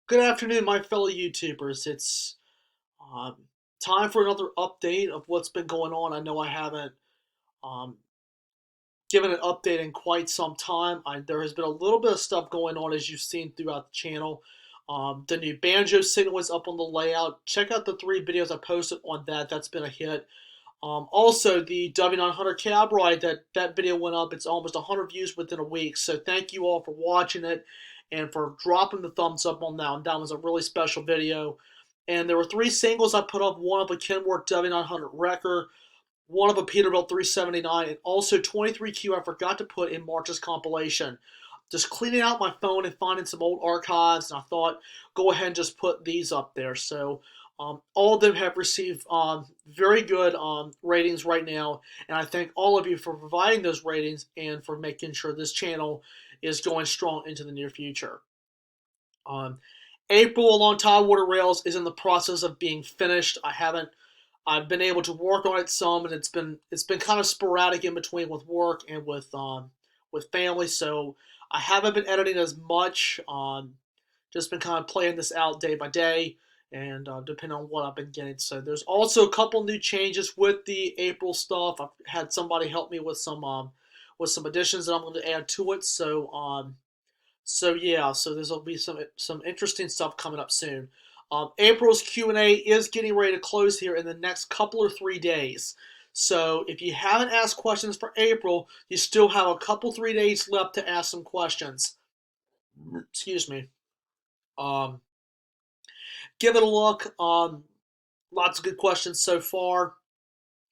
Good afternoon, my fellow YouTubers. It's um, time for another update of what's been going on. I know I haven't um, given an update in quite some time. There has been a little bit of stuff going on, as you've seen throughout the channel. The new banjo signal is up on the layout. Check out the 3 videos I posted on that. That's been a hit. Also, the W900 cab ride, that video went up. It's almost 100 views within a week. So thank you all for watching it and for dropping the thumbs up on that one. That was a really special video. And there were 3 singles I put up. One of a Kenworth W900 Wrecker, one of a Peterbilt 379, and also 23Q I forgot to put in March's compilation. Just cleaning out my phone and finding some old archives, and I thought, go ahead and just put these up there. So all of them have received very good ratings right now, and I thank all of you for providing those ratings and for making sure this channel is going strong into the near future. Um, April along Tidewater Rails is in the process of being finished. I've been able to work on it some, and it's been kind of sporadic in between with work and with family. So I haven't been editing as much. Just been kind of playing this out day by day, and depending on what I've been getting. So there's also a couple new changes with the April stuff. I've had somebody help me with some additions that I'm going to add to it. So yeah, so there'll be some interesting stuff coming up soon. April's Q&A is getting ready to close here in the next couple or 3 days. So if you haven't asked questions for April, you still have a couple 3 days left to ask some questions. Excuse me. Um, Give it a look. Lots of good questions so far,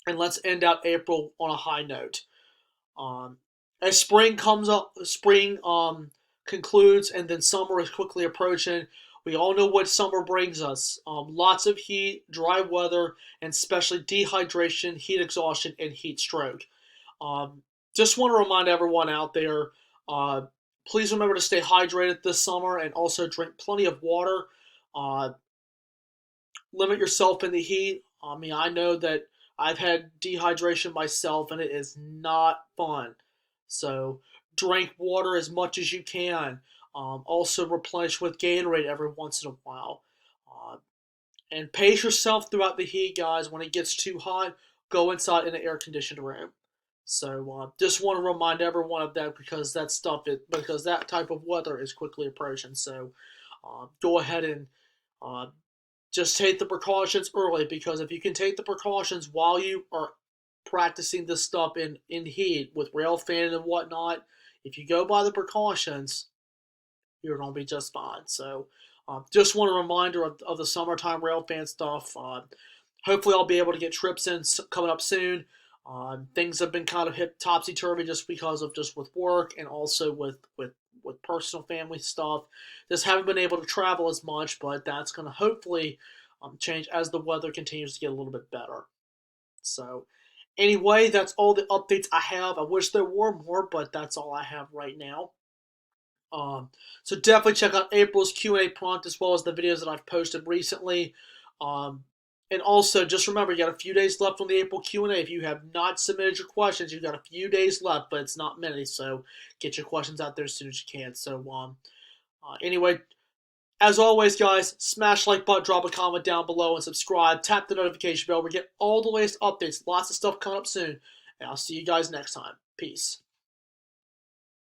and let's end out April on a high note. Um, as spring comes up, spring concludes, and then summer is quickly approaching. We all know what summer brings us. Lots of heat, dry weather, and especially dehydration, heat exhaustion, and heat stroke. Um, just want to remind everyone out there, uh, please remember to stay hydrated this summer and also drink plenty of water. Uh, Limit yourself in the heat. I mean, I know that I've had dehydration myself, and it is not fun. So drink water as much as you can. Also replenish with Gatorade every once in a while. Uh, and pace yourself throughout the heat, guys. When it gets too hot, go inside in an air-conditioned room. So just want to remind everyone of that because because that type of weather is quickly approaching. So go ahead and uh, just take the precautions early, because if you can take the precautions while you are practicing this stuff in heat with rail fanning and whatnot, if you go by the precautions, you're going to be just fine. So just want a reminder of the summertime rail fan stuff. Hopefully I'll be able to get trips in coming up soon. Things have been kind of hit topsy-turvy just because of just with work and also with personal family stuff. Just haven't been able to travel as much, but that's going to hopefully change as the weather continues to get a little bit better. So anyway, that's all the updates I have. I wish there were more, but that's all I have right now. So definitely check out April's Q&A prompt as well as the videos that I've posted recently. And also, just remember, you got a few days left on the April Q&A. If you have not submitted your questions, you've got a few days left, but it's not many, so get your questions out there as soon as you can. So anyway, as always, guys, smash like button, drop a comment down below, and subscribe. Tap the notification bell. We get all the latest updates. Lots of stuff coming up soon. And I'll see you guys next time. Peace.